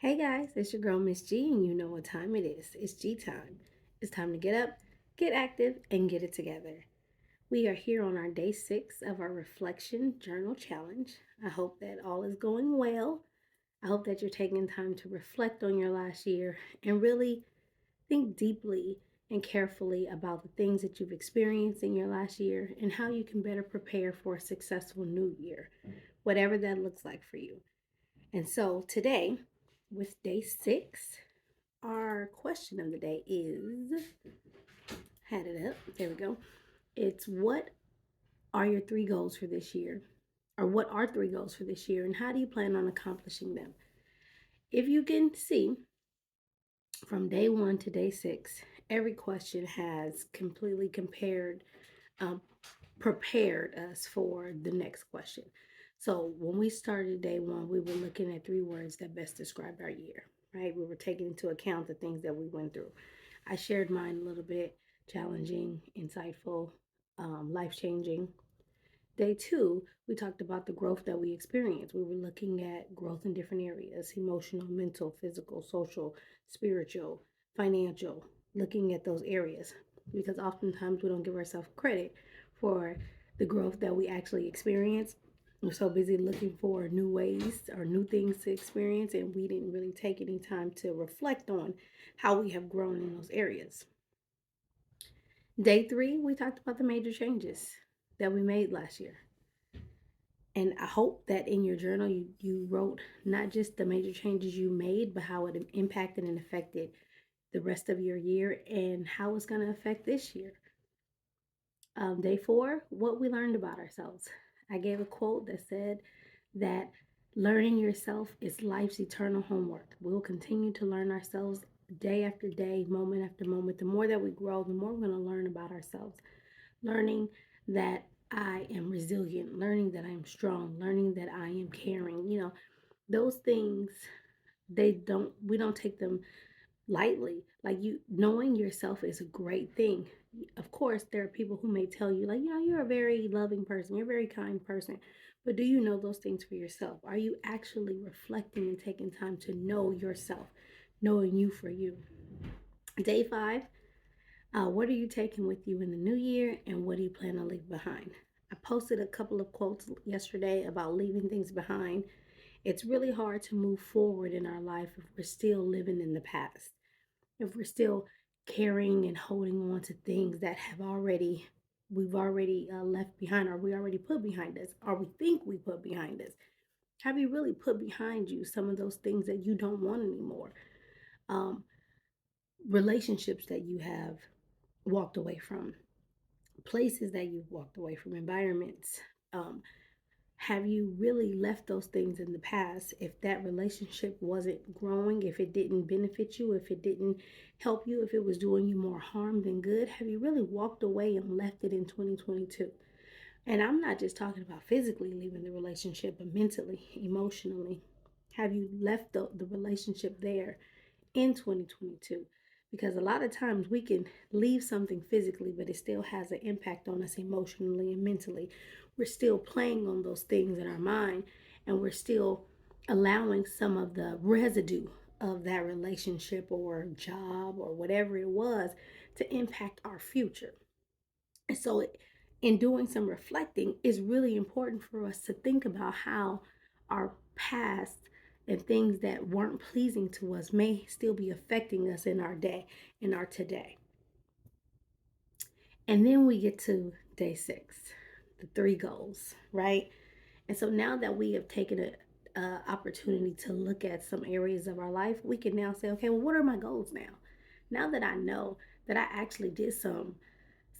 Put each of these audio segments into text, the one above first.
Hey guys, it's your girl Miss G, and you know what time it is. It's G time. It's time to get up, get active, and get it together. We are here on our day 6 of our reflection journal challenge. I hope that all is going well. I hope that you're taking time to reflect on your last year and really think deeply and carefully about the things that you've experienced in your last year and how you can better prepare for a successful new year, whatever that looks like for you. And so today, with day 6, our question of the day is, had it up, there we go. It's what are your 3 goals for this year? Or what are 3 goals for this year, and how do you plan on accomplishing them? If you can see, from day 1 to day 6, every question has completely um, prepared us for the next question. So when we started day 1, we were looking at 3 words that best described our year, right? We were taking into account the things that we went through. I shared mine a little bit: challenging, insightful, life changing. Day 2, we talked about the growth that we experienced. We were looking at growth in different areas: emotional, mental, physical, social, spiritual, financial, looking at those areas. Because oftentimes we don't give ourselves credit for the growth that we actually experience. We're so busy looking for new ways or new things to experience, and we didn't really take any time to reflect on how we have grown in those areas. Day 3, we talked about the major changes that we made last year. And I hope that in your journal you wrote not just the major changes you made, but how it impacted and affected the rest of your year and how it's going to affect this year. Day 4, what we learned about ourselves. I gave a quote that said that learning yourself is life's eternal homework. We'll continue to learn ourselves day after day, moment after moment. The more that we grow, the more we're going to learn about ourselves. Learning that I am resilient, learning that I am strong, learning that I am caring. Those things, we don't take them lightly. Like, you knowing yourself is a great thing. Of course, there are people who may tell you, like, you're a very loving person, you're a very kind person. But do you know those things for yourself? Are you actually reflecting and taking time to know yourself, knowing you for you? Day 5, what are you taking with you in the new year, and what do you plan to leave behind? I posted a couple of quotes yesterday about leaving things behind. It's really hard to move forward in our life if we're still living in the past, if we're still carrying and holding on to things that we've already left behind, or we already put behind us, or we think we put behind us. Have you really put behind you some of those things that you don't want anymore? Um, Relationships that you have walked away from, places that you've walked away from, environments. Um, have you really left those things in the past? If that relationship wasn't growing, if it didn't benefit you, if it didn't help you, if it was doing you more harm than good, have you really walked away and left it in 2022? And I'm not just talking about physically leaving the relationship, but mentally, emotionally. Have you left the relationship there in 2022? Because a lot of times we can leave something physically, but it still has an impact on us emotionally and mentally. We're still playing on those things in our mind, and we're still allowing some of the residue of that relationship or job or whatever it was to impact our future. And so, in doing some reflecting, it's really important for us to think about how our past and things that weren't pleasing to us may still be affecting us in our day, in our today. And then we get to day 6, the 3 goals, right? And so now that we have taken a opportunity to look at some areas of our life, we can now say, okay, well, what are my goals now? Now that I know that I actually did some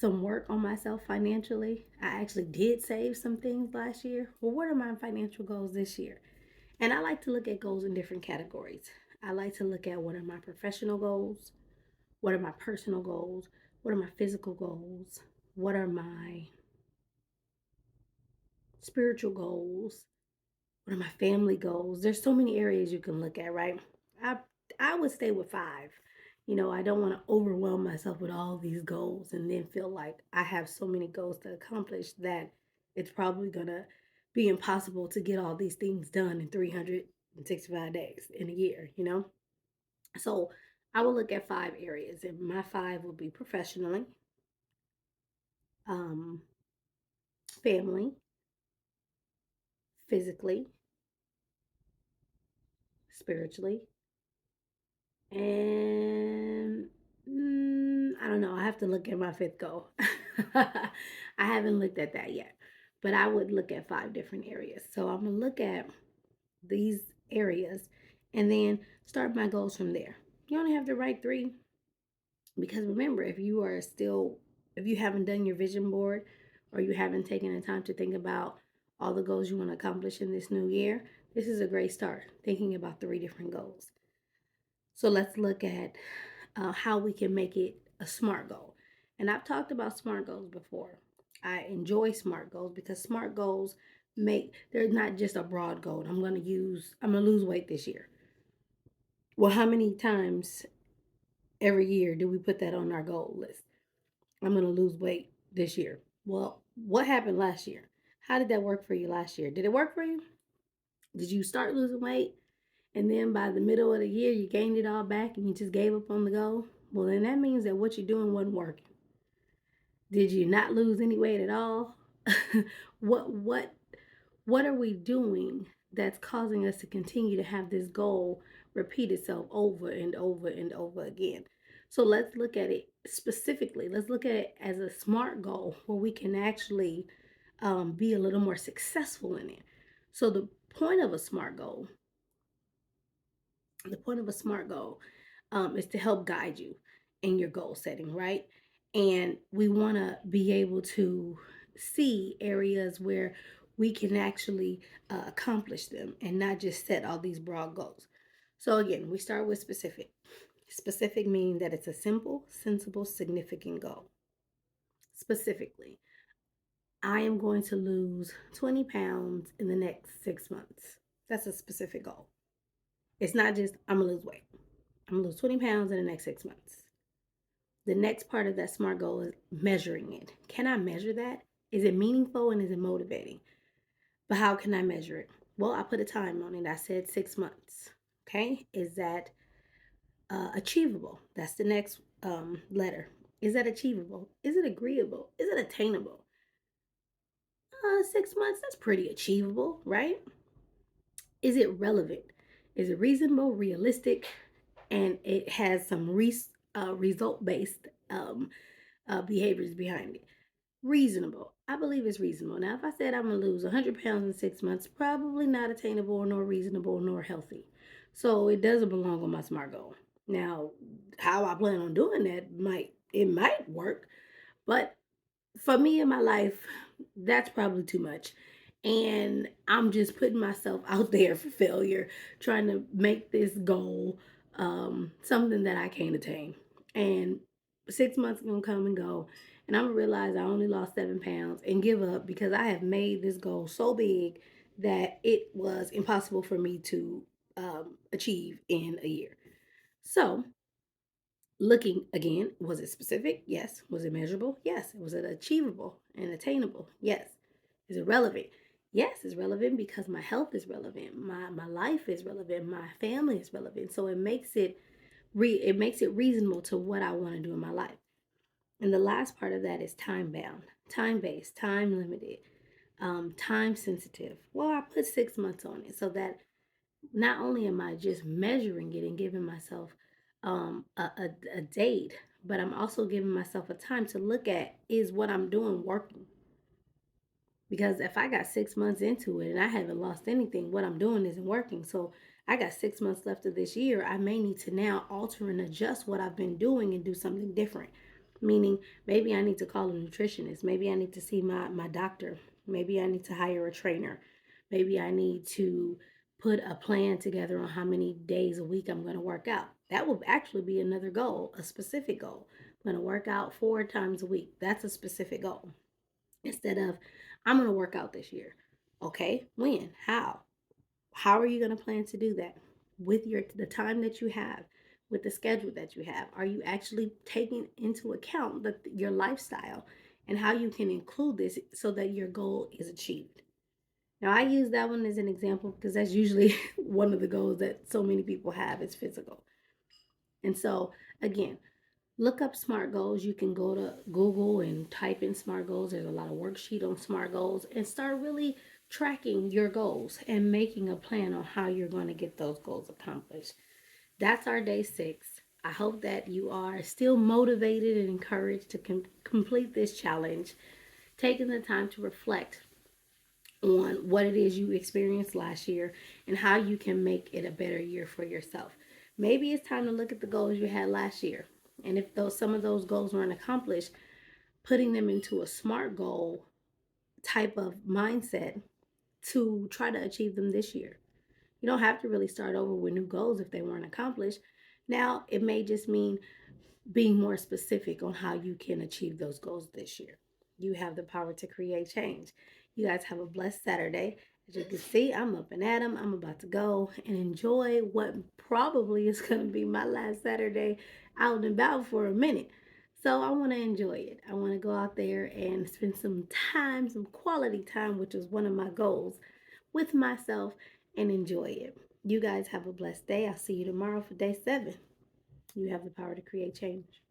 work on myself financially. I actually did save some things last year. Well, what are my financial goals this year? And I like to look at goals in different categories. I like to look at what are my professional goals, what are my personal goals, what are my physical goals, what are my spiritual goals, what are my family goals. There's so many areas you can look at, right? I I would stay with 5. I don't want to overwhelm myself with all these goals and then feel like I have so many goals to accomplish that it's probably going to be impossible to get all these things done in 365 days in a year, you know? So I will look at 5 areas, and my 5 will be professionally, um, family, physically, spiritually, and I don't know. I have to look at my fifth goal. I haven't looked at that yet, but I would look at 5 different areas. So I'm gonna look at these areas and then start my goals from there. You only have to write 3, because remember, if you haven't done your vision board, or you haven't taken the time to think about all the goals you want to accomplish in this new year, this is a great start, thinking about 3 different goals. So let's look at how we can make it a SMART goal. And I've talked about SMART goals before. I enjoy SMART goals because SMART goals they're not just a broad goal. I'm gonna lose weight this year. Well, how many times every year do we put that on our goal list? I'm gonna lose weight this year. Well, what happened last year? How did that work for you last year? Did it work for you? Did you start losing weight and then by the middle of the year you gained it all back and you just gave up on the goal? Well, then that means that what you're doing wasn't working. Did you not lose any weight at all? what what what are we doing that's causing us to continue to have this goal repeat itself over and over and over again? So let's look at it specifically. Let's look at it as a SMART goal where we can actually be a little more successful in it. So point of a SMART goal the point of a SMART goal is to help guide you in your goal setting, right? And we want to be able to see areas where we can actually accomplish them and not just set all these broad goals. So, again, we start with specific. Specific meaning that it's a simple, sensible, significant goal. Specifically, I am going to lose 20 pounds in the next 6 months. That's a specific goal. It's not just, I'm going to lose weight. I'm gonna lose 20 pounds in the next 6 months. The next part of that SMART goal is measuring it. Can I measure that? Is it meaningful and is it motivating? But how can I measure it? Well, I put a time on it. I said 6 months. Okay. Is that achievable? That's the next letter. Is that achievable? Is it agreeable? Is it attainable? 6 months, that's pretty achievable, right? Is it relevant? Is it reasonable, realistic, and it has some result based behaviors behind it? Reasonable. I believe it's reasonable. Now, if I said I'm going to lose 100 pounds in 6 months, probably not attainable, nor reasonable, nor healthy. So it doesn't belong on my SMART goal. Now, how I plan on doing that might work, but for me in my life, that's probably too much. And I'm just putting myself out there for failure, trying to make this goal something that I can't attain. And 6 months gonna come and go, and I'm gonna realize I only lost 7 pounds and give up because I have made this goal so big that it was impossible for me to achieve in a year. So looking again, was it specific? Yes. Was it measurable? Yes. Was it achievable and attainable? Yes. Is it relevant? Yes, it's relevant because my health is relevant, my life is relevant, my family is relevant. So it makes it reasonable to what I want to do in my life. And the last part of that is time bound, time based, time limited, time sensitive. Well, I put 6 months on it so that not only am I just measuring it and giving myself a date, but I'm also giving myself a time to look at, is what I'm doing working? Because if I got 6 months into it and I haven't lost anything, what I'm doing isn't working. So I got 6 months left of this year. I may need to now alter and adjust what I've been doing and do something different. Meaning, maybe I need to call a nutritionist. Maybe I need to see my doctor. Maybe I need to hire a trainer. Maybe I need to put a plan together on how many days a week I'm going to work out. That will actually be another goal, a specific goal. I'm going to work out 4 times a week. That's a specific goal. Instead of, I'm going to work out this year. Okay, when? How are you going to plan to do that? With the time that you have, with the schedule that you have, are you actually taking into account your lifestyle and how you can include this so that your goal is achieved? Now, I use that one as an example because that's usually one of the goals that so many people have is physical. And so, again, look up SMART goals. You can go to Google and type in SMART goals. There's a lot of worksheet on SMART goals and start really tracking your goals and making a plan on how you're going to get those goals accomplished. That's our day 6. I hope that you are still motivated and encouraged to complete this challenge, taking the time to reflect on what it is you experienced last year and how you can make it a better year for yourself. Maybe it's time to look at the goals you had last year. And if those some of those goals weren't accomplished, putting them into a SMART goal type of mindset to try to achieve them this year. You don't have to really start over with new goals if they weren't accomplished. Now, it may just mean being more specific on how you can achieve those goals this year. You have the power to create change. You guys have a blessed Saturday. As you can see, I'm up and at 'em. I'm about to go and enjoy what probably is going to be my last Saturday out and about for a minute. So I want to enjoy it. I want to go out there and spend some time, some quality time, which is one of my goals, with myself and enjoy it. You guys have a blessed day. I'll see you tomorrow for day 7. You have the power to create change.